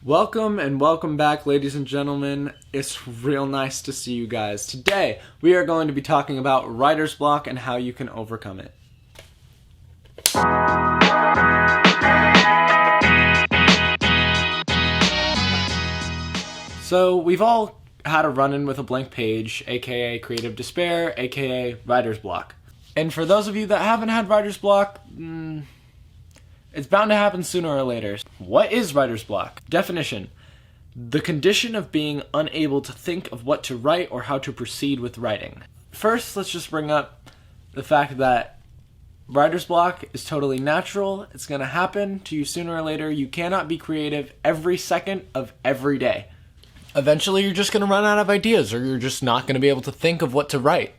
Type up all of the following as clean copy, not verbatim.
Welcome back, ladies and gentlemen. It's real nice to see you guys. Today, we are going to be talking about writer's block and how you can overcome it. So, we've all had a run-in with a blank page, aka creative despair, aka writer's block. And for those of you that haven't had writer's block, it's bound to happen sooner or later. What is writer's block? Definition: the condition of being unable to think of what to write or how to proceed with writing. First, let's just bring up the fact that writer's block is totally natural. It's going to happen to you sooner or later. You cannot be creative every second of every day. Eventually, you're just going to run out of ideas, or you're just not going to be able to think of what to write.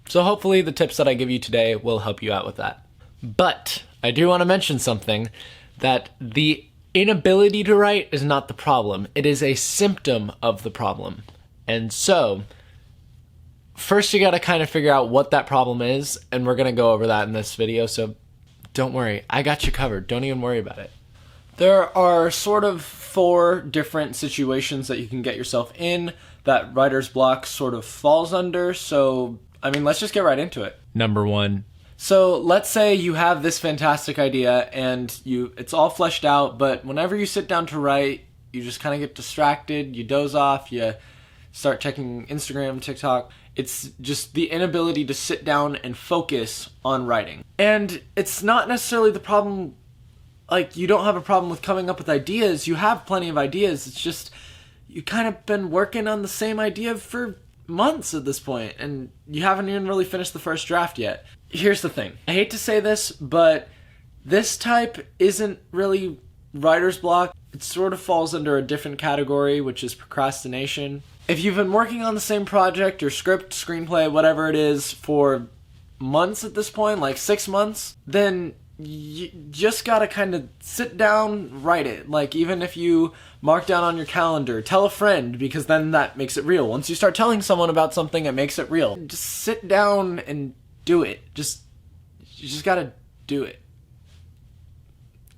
So hopefully the tips that I give you today will help you out with that. But I do want to mention something, that the inability to write is not the problem. It is a symptom of the problem. And so, first you got to kind of figure out what that problem is, and we're going to go over that in this video, so don't worry. I got you covered. Don't even worry about it. There are sort of 4 different situations that you can get yourself in that writer's block sort of falls under, so, let's just get right into it. Number 1. So let's say you have this fantastic idea and it's all fleshed out, but whenever you sit down to write, you just kind of get distracted, you doze off, you start checking Instagram, TikTok. It's just the inability to sit down and focus on writing. And it's not necessarily the problem, like you don't have a problem with coming up with ideas, you have plenty of ideas, it's just you kind of been working on the same idea for months at this point, and you haven't even really finished the first draft yet. Here's the thing. I hate to say this, but this type isn't really writer's block. It sort of falls under a different category, which is procrastination. If you've been working on the same project or script, screenplay, whatever it is, for months at this point, like 6 months, then you just gotta kind of sit down, write it. Like, even if you mark down on your calendar, tell a friend, because then that makes it real. Once you start telling someone about something, it makes it real. Just sit down and do it. You just gotta do it.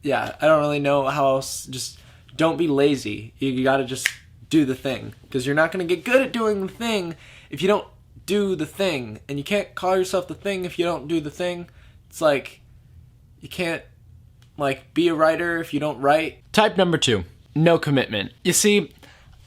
Yeah, I don't really know how else. Just don't be lazy. You gotta just do the thing, because you're not gonna get good at doing the thing if you don't do the thing. And you can't call yourself the thing if you don't do the thing. It's like, you can't, be a writer if you don't write. Type number 2, no commitment. You see,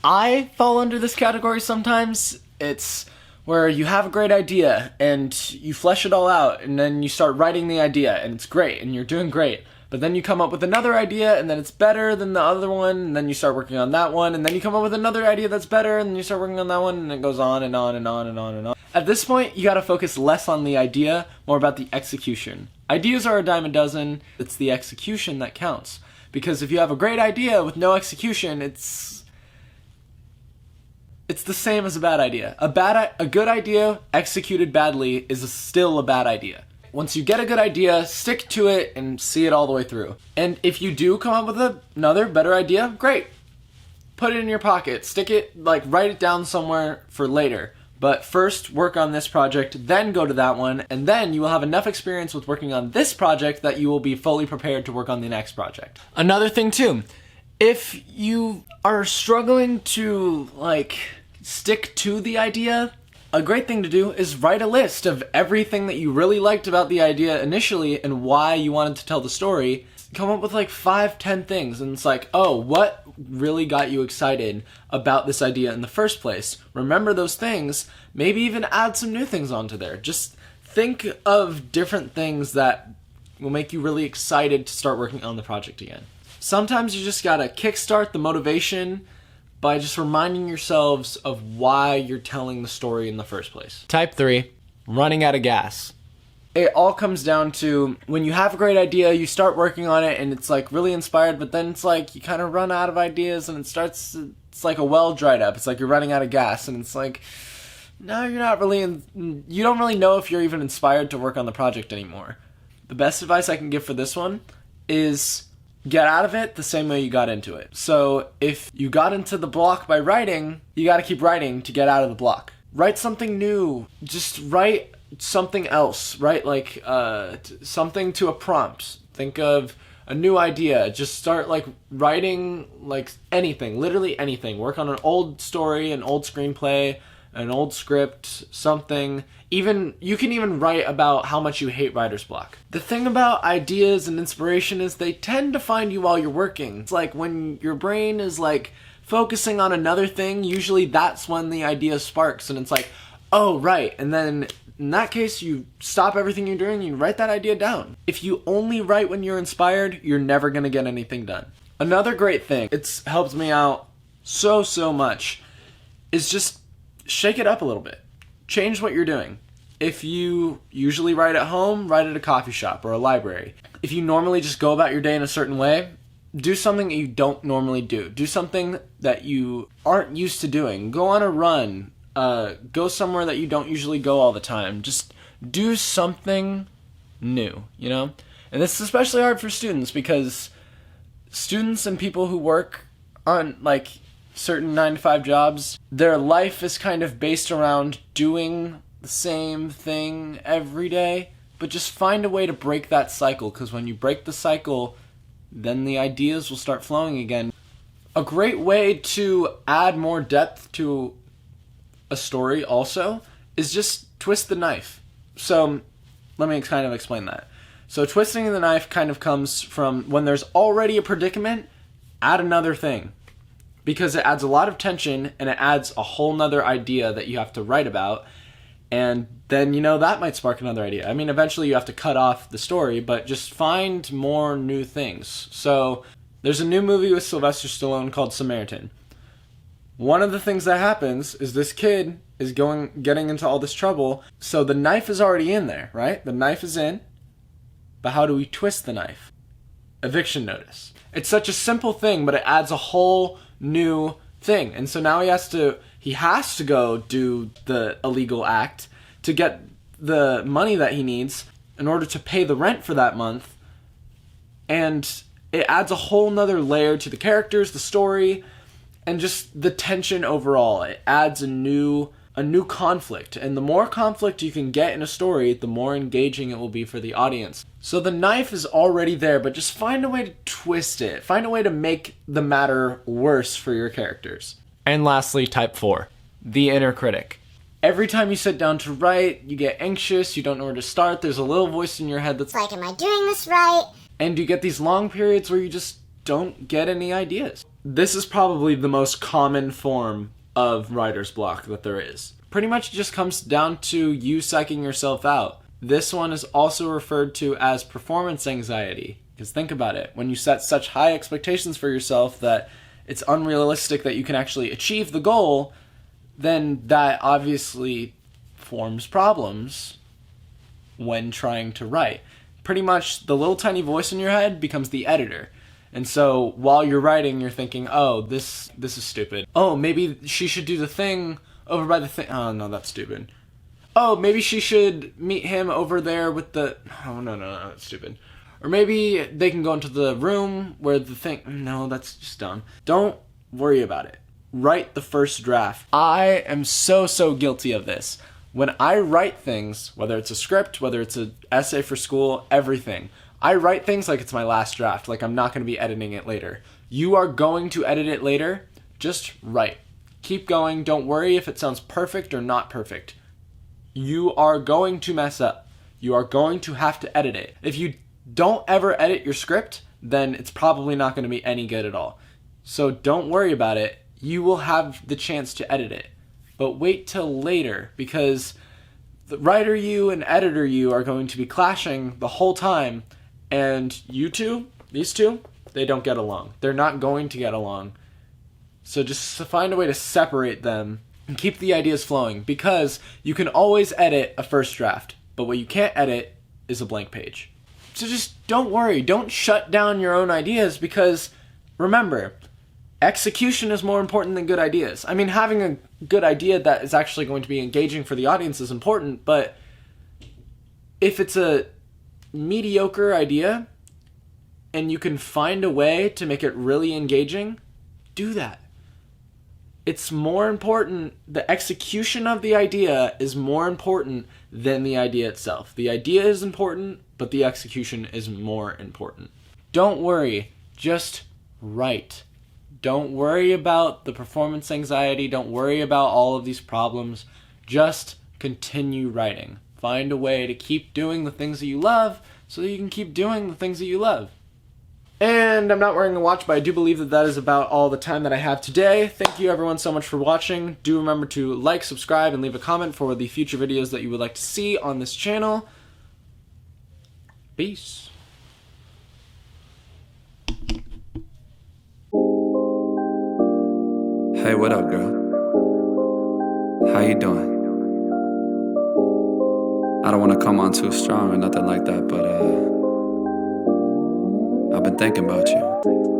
I fall under this category sometimes. It's where you have a great idea and you flesh it all out, and then you start writing the idea and it's great and you're doing great. But then you come up with another idea and then it's better than the other one, and then you start working on that one, and then you come up with another idea that's better, and then you start working on that one, and it goes on and on and on and on and on. At this point, you gotta focus less on the idea, more about the execution. Ideas are a dime a dozen. It's the execution that counts. Because if you have a great idea with no execution, it's the same as a bad idea. A good idea executed badly is still a bad idea. Once you get a good idea, stick to it and see it all the way through. And if you do come up with another better idea, great. Put it in your pocket. Stick it, write it down somewhere for later. But first, work on this project, then go to that one, and then you will have enough experience with working on this project that you will be fully prepared to work on the next project. Another thing too, if you are struggling to, stick to the idea, a great thing to do is write a list of everything that you really liked about the idea initially and why you wanted to tell the story. Come up with 5-10 things, and it's what really got you excited about this idea in the first place? Remember those things, maybe even add some new things onto there. Just think of different things that will make you really excited to start working on the project again. Sometimes you just gotta kickstart the motivation by just reminding yourselves of why you're telling the story in the first place. Type 3, running out of gas. It all comes down to when you have a great idea, you start working on it and it's really inspired, but then it's you kind of run out of ideas and it's like a well dried up. It's like you're running out of gas, and it's no, you're not really, you don't really know if you're even inspired to work on the project anymore. The best advice I can give for this one is get out of it the same way you got into it. So if you got into the block by writing, you got to keep writing to get out of the block. Write something new. Just write something else. Write something to a prompt. Think of a new idea. Just start like writing like anything, literally anything. Work on an old story, an old screenplay, an old script, something. Even you can even write about how much you hate writer's block. The thing about ideas and inspiration is they tend to find you while you're working. It's like when your brain is like focusing on another thing, usually that's when the idea sparks and it's like, oh right, and then in that case you stop everything you're doing and you write that idea down. If you only write when you're inspired, you're never gonna get anything done. Another great thing, it's helped me out so much, is just shake it up a little bit. Change what you're doing. If you usually write at home, write at a coffee shop or a library. If you normally just go about your day in a certain way, do something that you don't normally do. Do something that you aren't used to doing. Go on a run. Go somewhere that you don't usually go all the time. Just do something new, you know? And this is especially hard for students because students and people who work on like certain 9-to-5 jobs, their life is kind of based around doing the same thing every day, but just find a way to break that cycle, because when you break the cycle, then the ideas will start flowing again. A great way to add more depth to a story also is just twist the knife. So let me kind of explain that. So twisting the knife kind of comes from when there's already a predicament, add another thing. Because it adds a lot of tension and it adds a whole nother idea that you have to write about. And then, you know, that might spark another idea. I mean, eventually you have to cut off the story, but just find more new things. So there's a new movie with Sylvester Stallone called Samaritan. One of the things that happens is this kid is getting into all this trouble. So the knife is already in there, right? The knife is in. But how do we twist the knife? Eviction notice. It's such a simple thing, but it adds a whole new thing. And so now he has to go do the illegal act to get the money that he needs in order to pay the rent for that month. And it adds a whole nother layer to the characters, the story, and just the tension overall. It adds a new conflict. And the more conflict you can get in a story, the more engaging it will be for the audience. So the knife is already there, but just find a way to twist it. Find a way to make the matter worse for your characters. And lastly, type 4, the inner critic. Every time you sit down to write, you get anxious, you don't know where to start, there's a little voice in your head that's like, am I doing this right? And you get these long periods where you just don't get any ideas. This is probably the most common form of writer's block that there is. Pretty much it just comes down to you psyching yourself out. This one is also referred to as performance anxiety. Because think about it, when you set such high expectations for yourself that it's unrealistic that you can actually achieve the goal, then that obviously forms problems when trying to write. Pretty much the little tiny voice in your head becomes the editor. And so while you're writing, you're thinking, oh, this is stupid. Oh, maybe she should do the thing over by the thing. Oh, no, that's stupid. Oh, maybe she should meet him over there with the... Oh, no, that's stupid. Or maybe they can go into the room where the thing... No, that's just dumb. Don't worry about it. Write the first draft. I am so guilty of this. When I write things, whether it's a script, whether it's an essay for school, everything, I write things like it's my last draft, like I'm not going to be editing it later. You are going to edit it later. Just write. Keep going. Don't worry if it sounds perfect or not perfect. You are going to mess up. You are going to have to edit it. If you don't ever edit your script, then it's probably not going to be any good at all. So don't worry about it. You will have the chance to edit it. But wait till later, because the writer you and editor you are going to be clashing the whole time, and you two, these two, they don't get along. They're not going to get along. So just find a way to separate them and keep the ideas flowing, because you can always edit a first draft, but what you can't edit is a blank page. So just don't worry. Don't shut down your own ideas, because remember, execution is more important than good ideas. I mean, having a good idea that is actually going to be engaging for the audience is important, but if it's a mediocre idea and you can find a way to make it really engaging, do that. It's more important, the execution of the idea is more important than the idea itself. The idea is important, but the execution is more important. Don't worry, just write. Don't worry about the performance anxiety. Don't worry about all of these problems. Just continue writing. Find a way to keep doing the things that you love so that you can keep doing the things that you love. And I'm not wearing a watch, but I do believe that that is about all the time that I have today. Thank you everyone so much for watching. Do remember to like, subscribe, and leave a comment for the future videos that you would like to see on this channel. Peace. Hey, what up, girl? How you doing? I don't want to come on too strong or nothing like that, but I've been thinking about you.